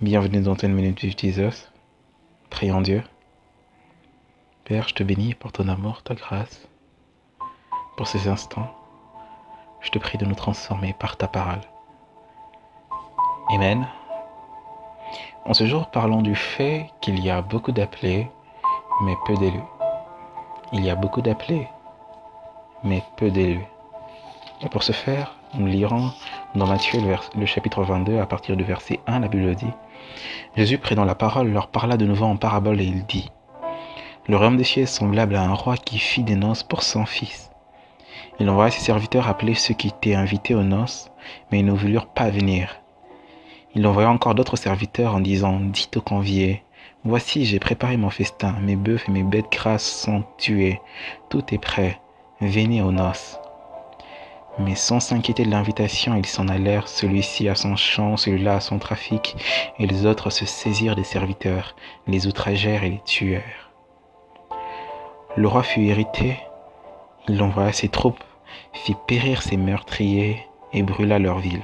Bienvenue dans une minute vive Jesus. Prions Dieu. Père, je te bénis pour ton amour, ta grâce. Pour ces instants, je te prie de nous transformer par ta parole. Amen. En ce jour, parlons du fait qu'il y a beaucoup d'appelés, mais peu d'élus. Il y a beaucoup d'appelés, mais peu d'élus. Et pour ce faire, nous lirons dans Matthieu le chapitre 22, à partir du verset 1, la Bible dit « Jésus, prenant la parole, leur parla de nouveau en parabole et il dit « Le royaume des cieux est semblable à un roi qui fit des noces pour son fils. Il envoya ses serviteurs appeler ceux qui étaient invités aux noces, mais ils ne voulurent pas venir. Il envoya encore d'autres serviteurs en disant « Dites aux conviés, voici, j'ai préparé mon festin, mes bœufs et mes bêtes grasses sont tués, tout est prêt, venez aux noces. » Mais sans s'inquiéter de l'invitation, ils s'en allèrent, celui-ci à son champ, celui-là à son trafic, et les autres se saisirent des serviteurs, les outragèrent et les tuèrent. Le roi fut irrité, il envoya ses troupes, fit périr ses meurtriers et brûla leur ville.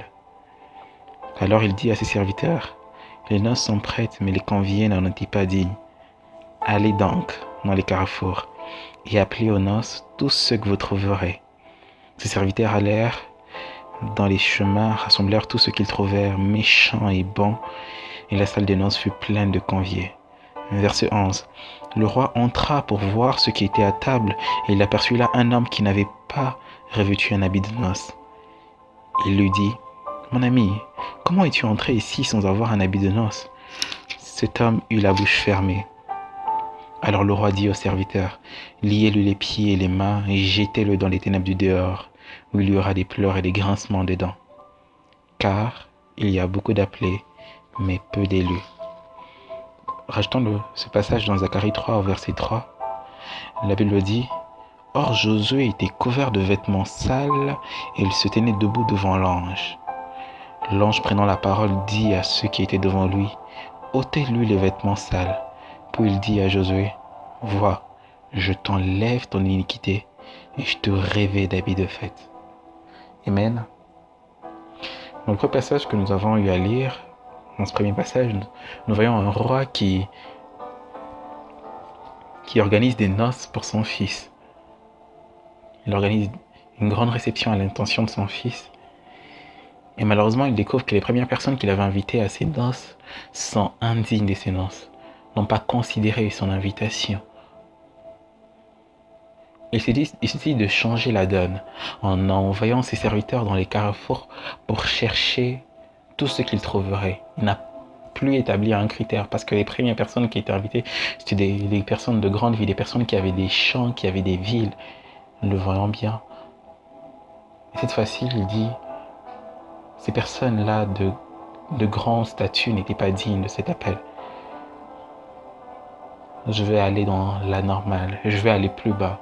Alors il dit à ses serviteurs, « Les noces sont prêtes, mais les conviés n'en étaient pas dignes. Allez donc dans les carrefours et appelez aux noces tous ceux que vous trouverez. » Ses serviteurs allèrent dans les chemins, rassemblèrent tous ceux qu'ils trouvèrent, méchants et bons, et la salle des noces fut pleine de conviés. Verset 11. Le roi entra pour voir ce qui était à table, et il aperçut là un homme qui n'avait pas revêtu un habit de noces. Il lui dit, « Mon ami, comment es-tu entré ici sans avoir un habit de noces ?» Cet homme eut la bouche fermée. Alors le roi dit aux serviteurs, « Liez-lui les pieds et les mains et jetez-le dans les ténèbres du dehors, où il y aura des pleurs et des grincements des dents. Car il y a beaucoup d'appelés, mais peu d'élus. » Rajoutons ce passage dans Zacharie 3 au verset 3. La Bible dit, « Or Josué était couvert de vêtements sales et il se tenait debout devant l'ange. L'ange prenant la parole dit à ceux qui étaient devant lui, « ôtez-lui les vêtements sales. » Puis il dit à Josué, « Vois, je t'enlève ton iniquité et je te revêts d'habits de fête. » Amen. Dans le premier passage que nous avons eu à lire, dans ce premier passage, nous voyons un roi qui organise des noces pour son fils. Il organise une grande réception à l'intention de son fils. Et malheureusement, il découvre que les premières personnes qu'il avait invitées à ses noces sont indignes de ses noces, n'ont pas considéré son invitation. Il s'est dit de changer la donne en envoyant ses serviteurs dans les carrefours pour chercher tout ce qu'il trouverait. Il n'a plus établi un critère parce que les premières personnes qui étaient invitées, c'était des personnes de grande vie, des personnes qui avaient des champs, qui avaient des villes. Nous le voyons bien. Et cette fois-ci, il dit, ces personnes-là de grand statut n'étaient pas dignes de cet appel. Je vais aller dans la normale, je vais aller plus bas.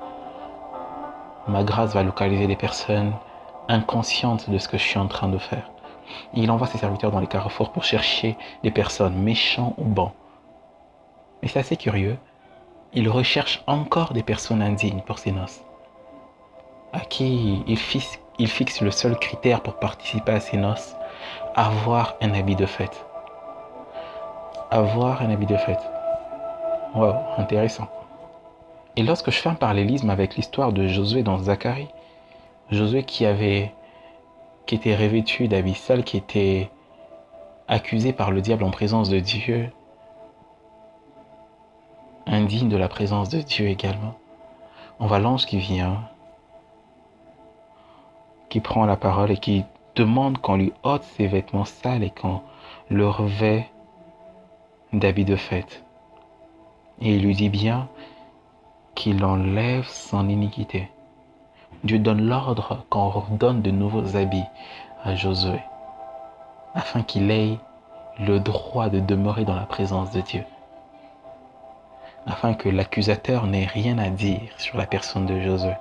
Ma grâce va localiser des personnes inconscientes de ce que je suis en train de faire. Et il envoie ses serviteurs dans les carrefours pour chercher des personnes méchantes ou bons. Mais c'est assez curieux, il recherche encore des personnes indignes pour ses noces, à qui il fixe le seul critère pour participer à ses noces, avoir un habit de fête. Avoir un habit de fête. Wow, intéressant. Et lorsque je fais un parallélisme avec l'histoire de Josué dans Zacharie, Josué qui était revêtu d'habits sales, qui était accusé par le diable en présence de Dieu, indigne de la présence de Dieu également. On voit l'ange qui vient, qui prend la parole et qui demande qu'on lui ôte ses vêtements sales et qu'on le revêt d'habits de fête. Et il lui dit bien qu'il enlève son iniquité. Dieu donne l'ordre qu'on redonne de nouveaux habits à Josué, afin qu'il ait le droit de demeurer dans la présence de Dieu, afin que l'accusateur n'ait rien à dire sur la personne de Josué.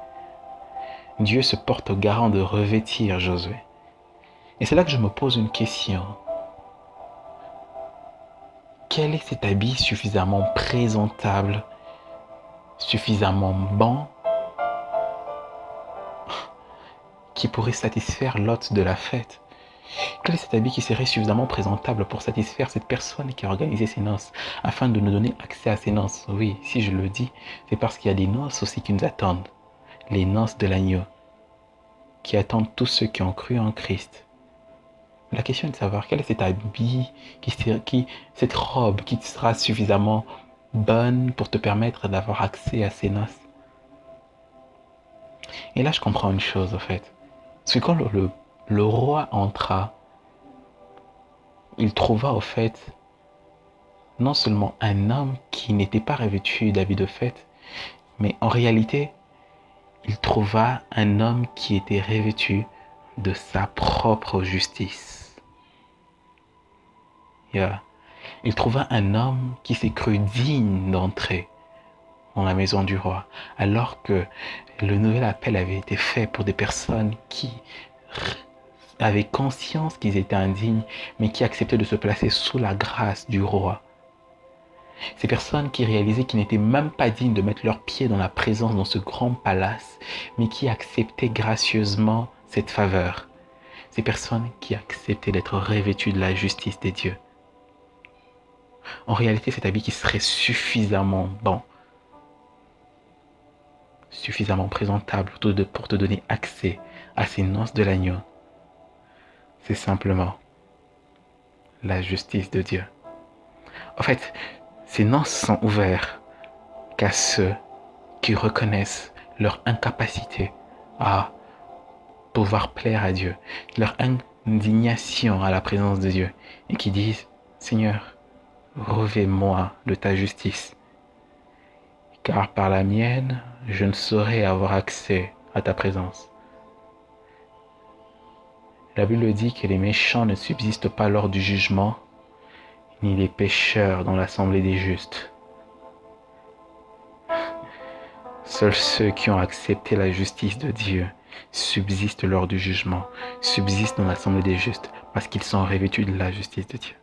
Dieu se porte au garant de revêtir Josué. Et c'est là que je me pose une question. Quel est cet habit suffisamment présentable, suffisamment bon, qui pourrait satisfaire l'hôte de la fête, Quel est cet habit qui serait suffisamment présentable pour satisfaire cette personne qui a organisé ses noces, afin de nous donner accès à ces noces? Oui, si je le dis, c'est parce qu'il y a des noces aussi qui nous attendent. Les noces de l'agneau, qui attendent tous ceux qui ont cru en Christ. La question est de savoir quel est cet habit, cette robe qui sera suffisamment bonne pour te permettre d'avoir accès à ces noces. Et là, je comprends une chose, en fait. Parce que quand le roi entra, il trouva, au fait, non seulement un homme qui n'était pas revêtu d'habits de fête, mais en réalité, il trouva un homme qui était revêtu de sa propre justice. Yeah. Il trouva un homme qui s'est cru digne d'entrer dans la maison du roi, alors que le nouvel appel avait été fait pour des personnes qui avaient conscience qu'ils étaient indignes, mais qui acceptaient de se placer sous la grâce du roi. Ces personnes qui réalisaient qu'ils n'étaient même pas dignes de mettre leurs pieds dans la présence dans ce grand palace, mais qui acceptaient gracieusement cette faveur. Ces personnes qui acceptaient d'être revêtues de la justice des dieux. En réalité, cet habit qui serait suffisamment bon, suffisamment présentable pour te donner accès à ces noces de l'agneau, c'est simplement la justice de Dieu. En fait, ces noces sont ouvertes qu'à ceux qui reconnaissent leur incapacité à pouvoir plaire à Dieu, leur indignation à la présence de Dieu, et qui disent, Seigneur, revêt-moi de ta justice, car par la mienne, je ne saurais avoir accès à ta présence. La Bible dit que les méchants ne subsistent pas lors du jugement, ni les pécheurs dans l'assemblée des justes. Seuls ceux qui ont accepté la justice de Dieu subsistent lors du jugement, subsistent dans l'assemblée des justes, parce qu'ils sont revêtus de la justice de Dieu.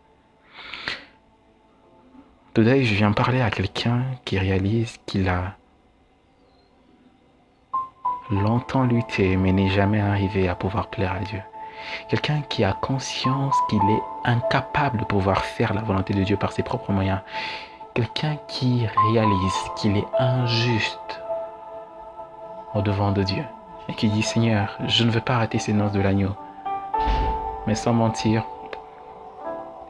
Today, je viens parler à quelqu'un qui réalise qu'il a longtemps lutté, mais n'est jamais arrivé à pouvoir plaire à Dieu. Quelqu'un qui a conscience qu'il est incapable de pouvoir faire la volonté de Dieu par ses propres moyens. Quelqu'un qui réalise qu'il est injuste au devant de Dieu. Et qui dit, Seigneur, je ne veux pas rater ces noces de l'agneau. Mais sans mentir,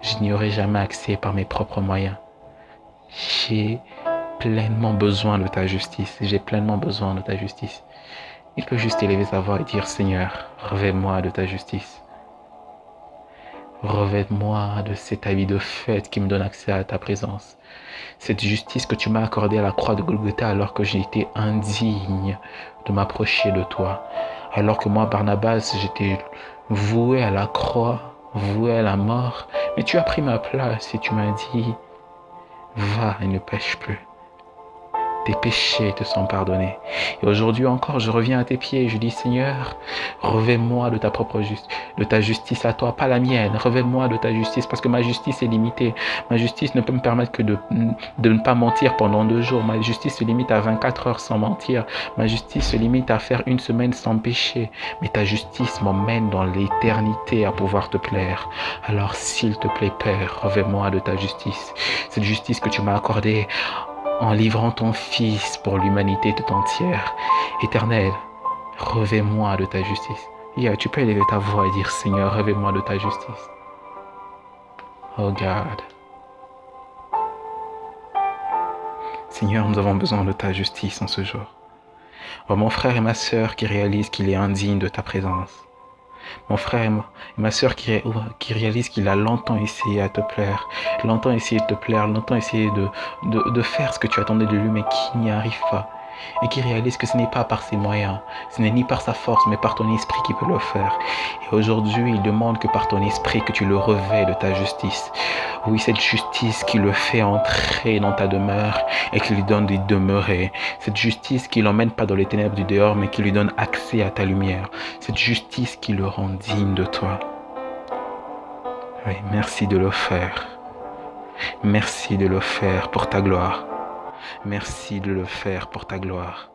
je n'y aurai jamais accès par mes propres moyens. J'ai pleinement besoin de ta justice. J'ai pleinement besoin de ta justice. Il peut juste élever sa voix et dire, Seigneur, revêt-moi de ta justice. Revêt-moi de cet habit de fête qui me donne accès à ta présence. Cette justice que tu m'as accordée à la croix de Golgotha alors que j'étais indigne de m'approcher de toi. Alors que moi, Barnabas, j'étais voué à la croix, voué à la mort. Mais tu as pris ma place et tu m'as dit, va et ne pêche plus. Tes péchés te sont pardonnés. Et aujourd'hui encore, je reviens à tes pieds et je dis, Seigneur, revêt-moi de ta propre justice, de ta justice à toi, pas la mienne. Revêt-moi de ta justice parce que ma justice est limitée. Ma justice ne peut me permettre que de ne pas mentir pendant 2 jours. Ma justice se limite à 24 heures sans mentir. Ma justice se limite à faire 1 semaine sans péché. Mais ta justice m'emmène dans l'éternité à pouvoir te plaire. Alors, s'il te plaît, Père, revêt-moi de ta justice. Cette justice que tu m'as accordée en livrant ton Fils pour l'humanité tout entière. Éternel, revêt-moi de ta justice. Tu peux élever ta voix et dire, Seigneur, revêt-moi de ta justice. Oh God. Seigneur, nous avons besoin de ta justice en ce jour. Oh, mon frère et ma sœur qui réalisent qu'il est indigne de ta présence. Mon frère et ma sœur qui réalise qu'il a longtemps essayé à te plaire, longtemps essayé de te plaire, longtemps essayé de faire ce que tu attendais de lui, mais qui n'y arrive pas. Et qui réalise que ce n'est pas par ses moyens, ce n'est ni par sa force, mais par ton esprit qui peut le faire. Et aujourd'hui, il demande que par ton esprit, que tu le revêts de ta justice. Oui, cette justice qui le fait entrer dans ta demeure et qui lui donne d'y demeurer. Cette justice qui l'emmène pas dans les ténèbres du dehors, mais qui lui donne accès à ta lumière. Cette justice qui le rend digne de toi. Oui, merci de le faire. Merci de le faire pour ta gloire. Merci de le faire pour ta gloire.